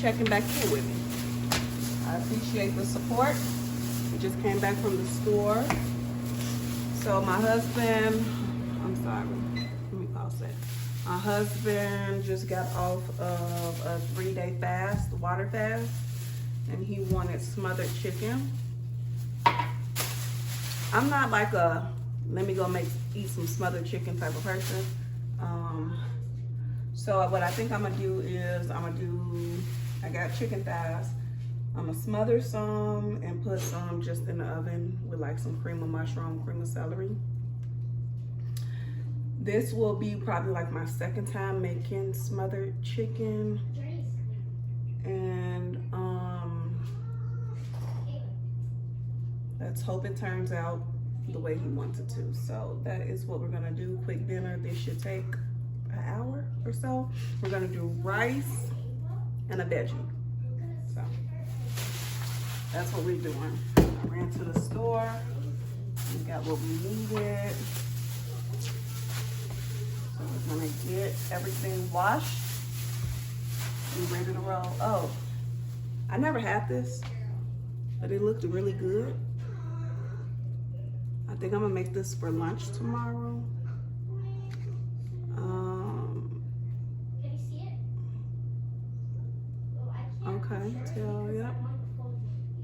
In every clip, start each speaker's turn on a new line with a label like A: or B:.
A: checking back in with me. I appreciate the support. We just came back from the store. So my husband, I'm sorry, let me pause that. My husband just got off of a 3-day fast, water fast, and he wanted smothered chicken. I'm not like a, let me go eat some smothered chicken type of person. So what I think I'm gonna do is I got chicken thighs. I'm gonna smother some and put some just in the oven with like some cream of mushroom, cream of celery. This will be probably like my second time making smothered chicken. And let's hope it turns out the way he wants it to. So that is what we're gonna do. Quick dinner. This should take an hour or so. We're gonna do rice and a veggie. So that's what we're doing. I ran to the store. We got what we needed. So we're gonna get everything washed and ready to roll. Oh, I never had this, but it looked really good. I think I'm gonna make this for lunch tomorrow. Okay,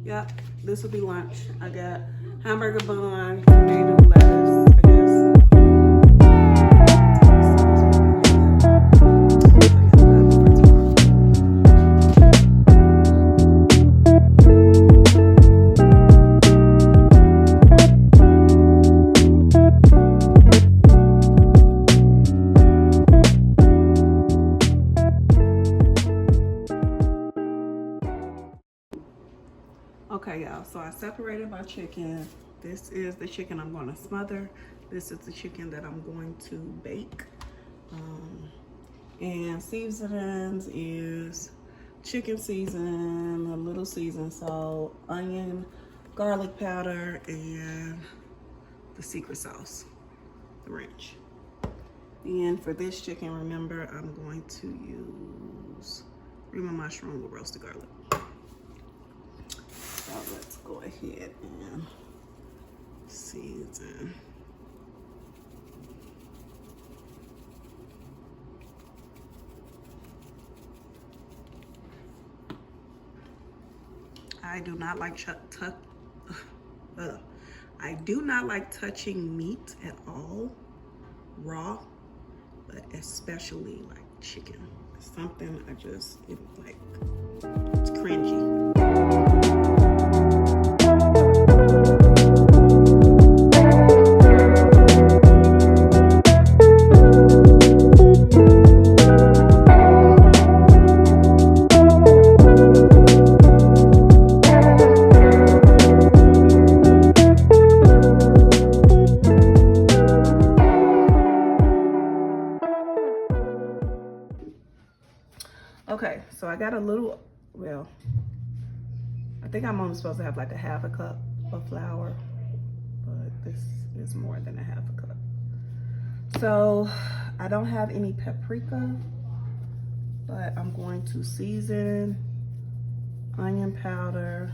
A: yep, this will be lunch. I got hamburger bun, tomato, lettuce, I guess. Okay, y'all, so I separated my chicken. This is the chicken I'm going to smother. This is the chicken that I'm going to bake. And seasonings is chicken season, a little season salt, onion, garlic powder, and the secret sauce, the ranch. And for this chicken, remember, I'm going to use cream of mushroom with roasted garlic. So let's go ahead and season. I do not like touching meat at all, raw, but especially like chicken. It's something it's cringy. Okay, so I got a little, well, I think I'm only supposed to have like a half a cup of flour, but this is more than a half a cup. So I don't have any paprika, but I'm going to season onion powder,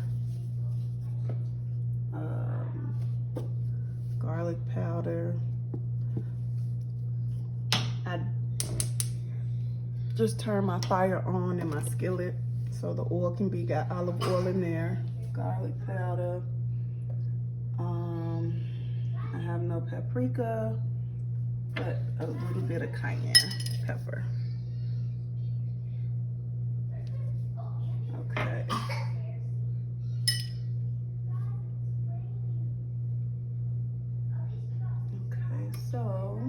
A: garlic powder. I just turn my fire on in my skillet so the oil can be, got olive oil in there, garlic powder. I have no paprika, but a little bit of cayenne pepper. Okay. Okay, so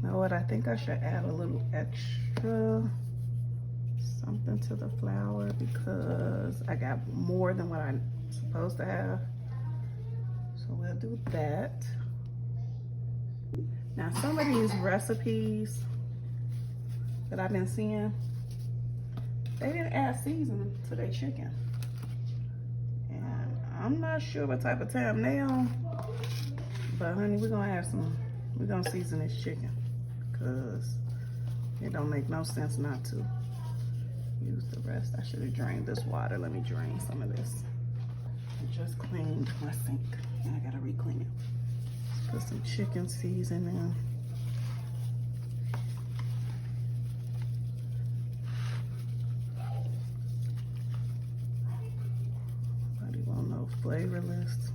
A: you know what, I think I should add a little extra something to the flour because I got more than what I'm supposed to have. So we'll do that. Now some of these recipes that I've been seeing, they didn't add seasoning to their chicken. And I'm not sure what type of time they on, But honey, we're gonna season this chicken because it don't make no sense not to use the rest. I should have drained this water. Let me drain some of this. I just cleaned my sink. I gotta re-clean it. Put some chicken seasoning in. Nobody want no flavorless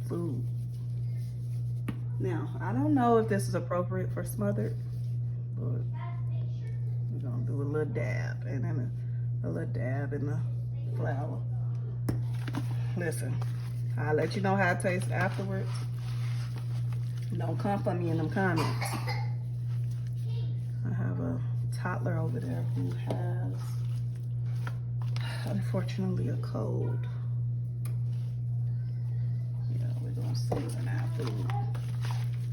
A: food. Now, I don't know if this is appropriate for smothered, but we're gonna do a little dab and then a little dab in the flour. Listen, I'll let you know how it tastes afterwards. Don't come for me in them comments. I have a toddler over there who has, unfortunately, a cold. Yeah, we're gonna season our food.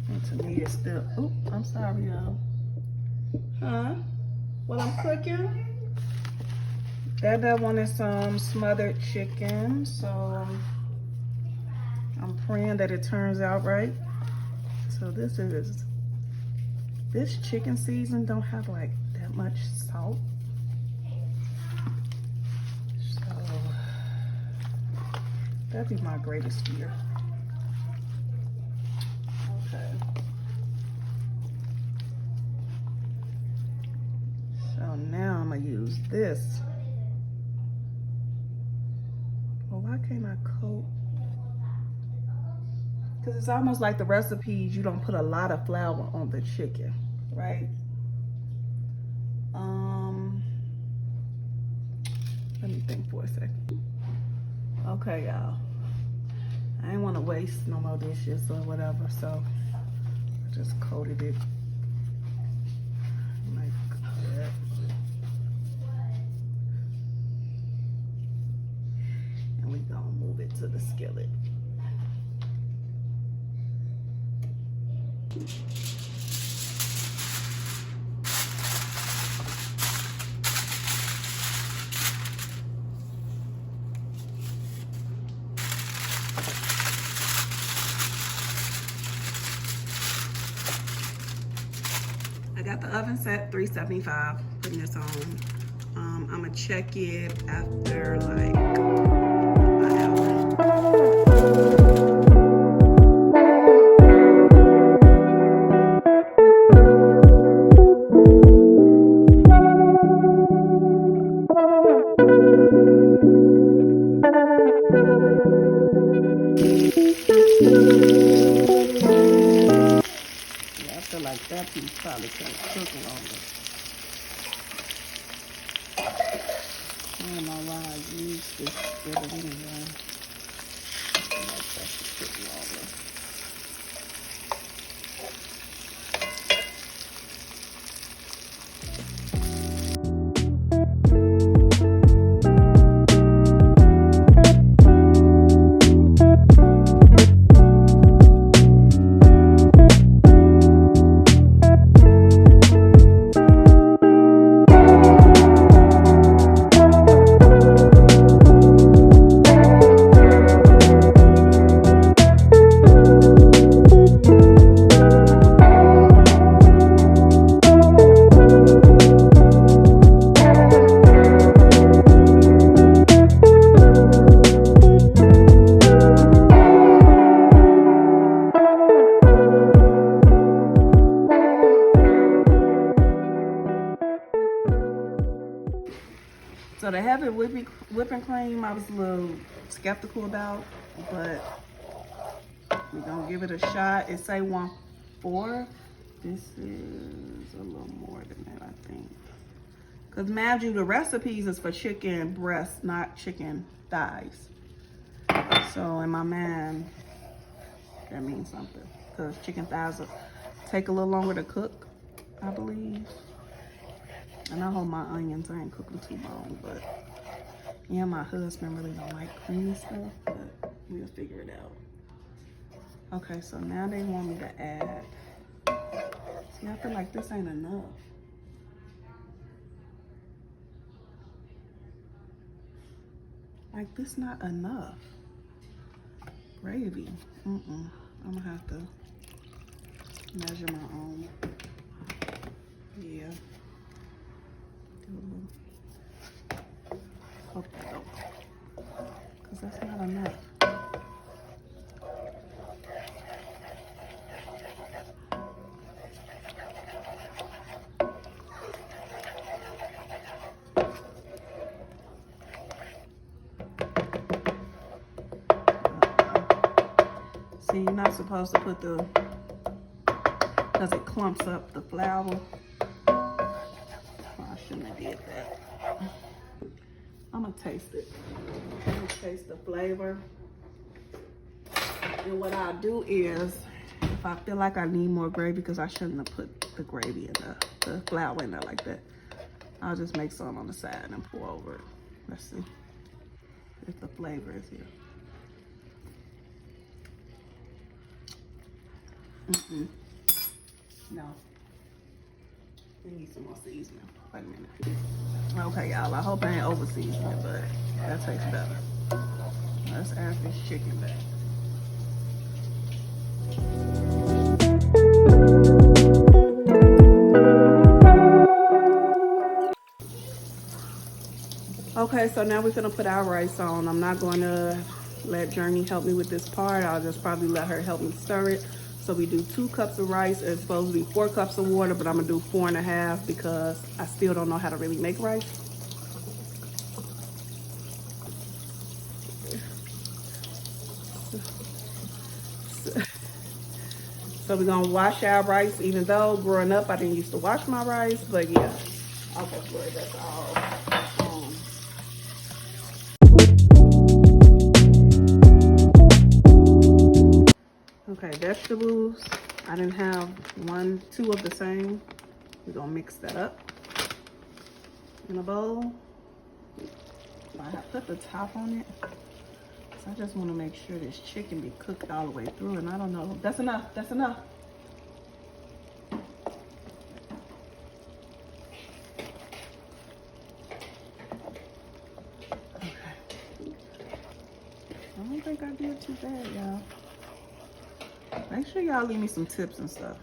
A: And to me, it's still, oh, I'm sorry, y'all. Huh? What I'm cooking? That one is some smothered chicken, so I'm praying that it turns out right. So this chicken season don't have like that much salt. So that'd be my greatest fear. Okay. So now I'm gonna use this. Well, why can't I coat? Because it's almost like the recipes, you don't put a lot of flour on the chicken, right? Let me think for a second. Okay, y'all. I didn't want to waste no more dishes or whatever, so I just coated it like that. And we gonna move it to the skillet. I got the oven set 375, putting this on. I'm gonna check it after like an hour. Like that piece probably can't cook longer. I don't know why I used this skillet anyway. I feel like that should cook longer. So the heavy whipping cream, I was a little skeptical about, but we're gonna give it a shot. It say 1/4. This is a little more than that, I think. Cause mind you, the recipes is for chicken breasts, not chicken thighs. So in my mind, that means something. Cause chicken thighs will take a little longer to cook, I believe. And I hold my onions, I ain't cooking too long, but yeah, my husband really don't like creamy stuff, but we'll figure it out. Okay, so now they want me to add, see, I feel like this ain't enough. Like this not enough. Gravy. I'm gonna have to measure my own. Yeah. Do a little. Hope that don't. Because that's not enough. See, you're not supposed to put the, because it clumps up the flour. Oh, I shouldn't have did that. I'm gonna taste it. I'm gonna taste the flavor. And what I'll do is, if I feel like I need more gravy, because I shouldn't have put the gravy in the flour in there like that, I'll just make some on the side and pour over it. Let's see if the flavor is here. No. We need some more seasoning. Wait a minute. Okay, y'all. I hope I ain't over seasoning, but that tastes better. Let's add this chicken back. Okay, so now we're gonna put our rice on. I'm not gonna let Journey help me with this part. I'll just probably let her help me stir it. So we do 2 cups of rice. It's supposed to be 4 cups of water, but I'm gonna do 4.5 because I still don't know how to really make rice. So we're gonna wash our rice, even though growing up I didn't used to wash my rice, but yeah. Okay, good, that's all. Okay, vegetables. I didn't have 1, 2 of the same. We're gonna mix that up in a bowl. I have put the top on it. So I just wanna make sure this chicken be cooked all the way through, and I don't know. That's enough, that's enough. Okay. I don't think I did too bad, y'all. Make sure y'all leave me some tips and stuff.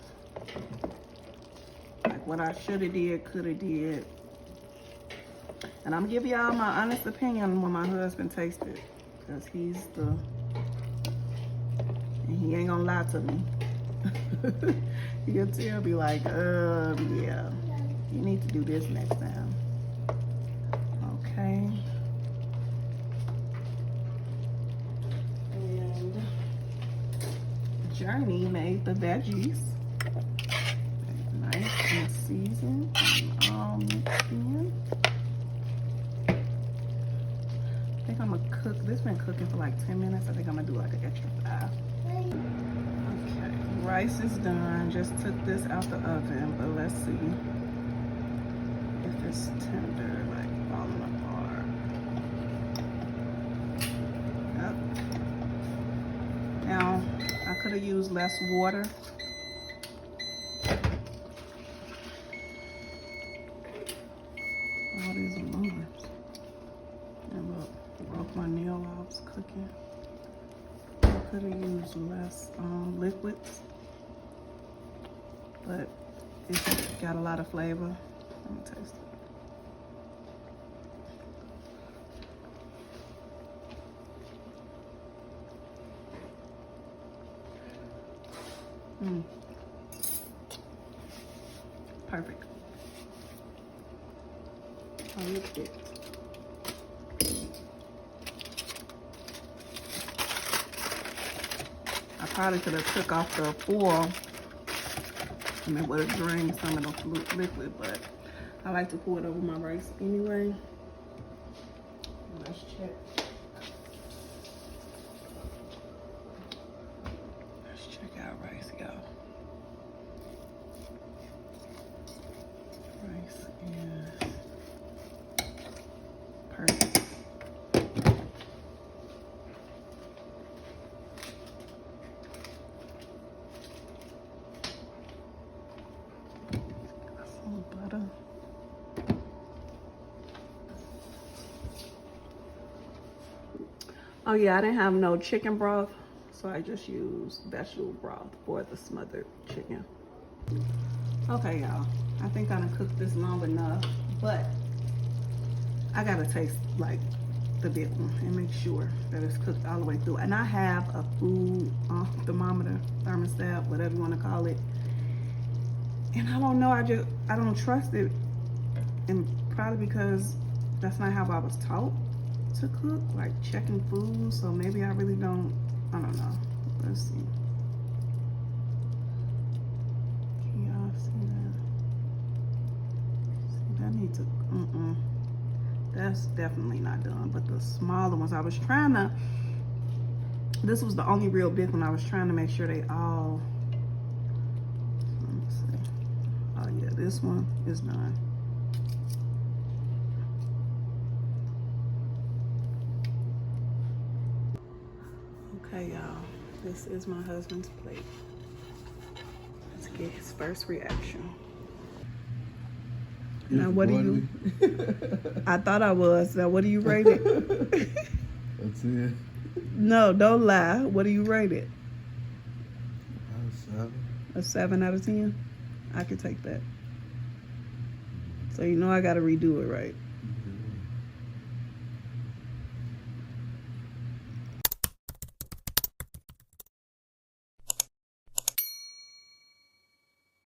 A: Like what I should have did, could have did. And I'm gonna give y'all my honest opinion when my husband tastes it. Because he's the, and he ain't gonna lie to me. He'll tell me like, yeah, you need to do this next time. Okay. And Journey made the veggies. Nice and seasoned and all mixed in. I think I'm gonna cook, this been cooking for like 10 minutes. I think I'm gonna do like an extra 5. Okay, rice is done. Just took this out the oven, but let's see if it's tender, like falling apart. Yep. Now, I could have used less water. All these are moving. And look, broke my nail off cooking. I could have used less liquids, but it's got a lot of flavor. Let me taste it. Perfect. I licked it. I probably could have took off the foil and it would have drained some of the liquid, but I like to pour it over my rice anyway. Let's check. Let's check our rice, y'all. Rice is perfect. Butter. Oh yeah, I didn't have no chicken broth, So I just use vegetable broth for the smothered chicken. Okay, y'all. I think I done cooked this long enough, but I gotta taste like the big one and make sure that it's cooked all the way through. And I have a food thermometer, thermostat, whatever you want to call it. And I don't know, I don't trust it. And probably because that's not how I was taught to cook, like checking food. So maybe I really don't, I don't know. Let's see. Can y'all see that? See, that needs to, that's definitely not done. But the smaller ones, I was trying to, this was the only real big one. I was trying to make sure they all, let me see. Oh yeah, this one is done. Okay, y'all, this is my husband's plate. Let's get his first reaction. Now, what do you? I thought I was. Now, what do you rate it?
B: That's it.
A: No, don't lie. What do you rate it?
B: A 7.
A: A 7 out of 10. I could take that. So you know I got to redo it, right?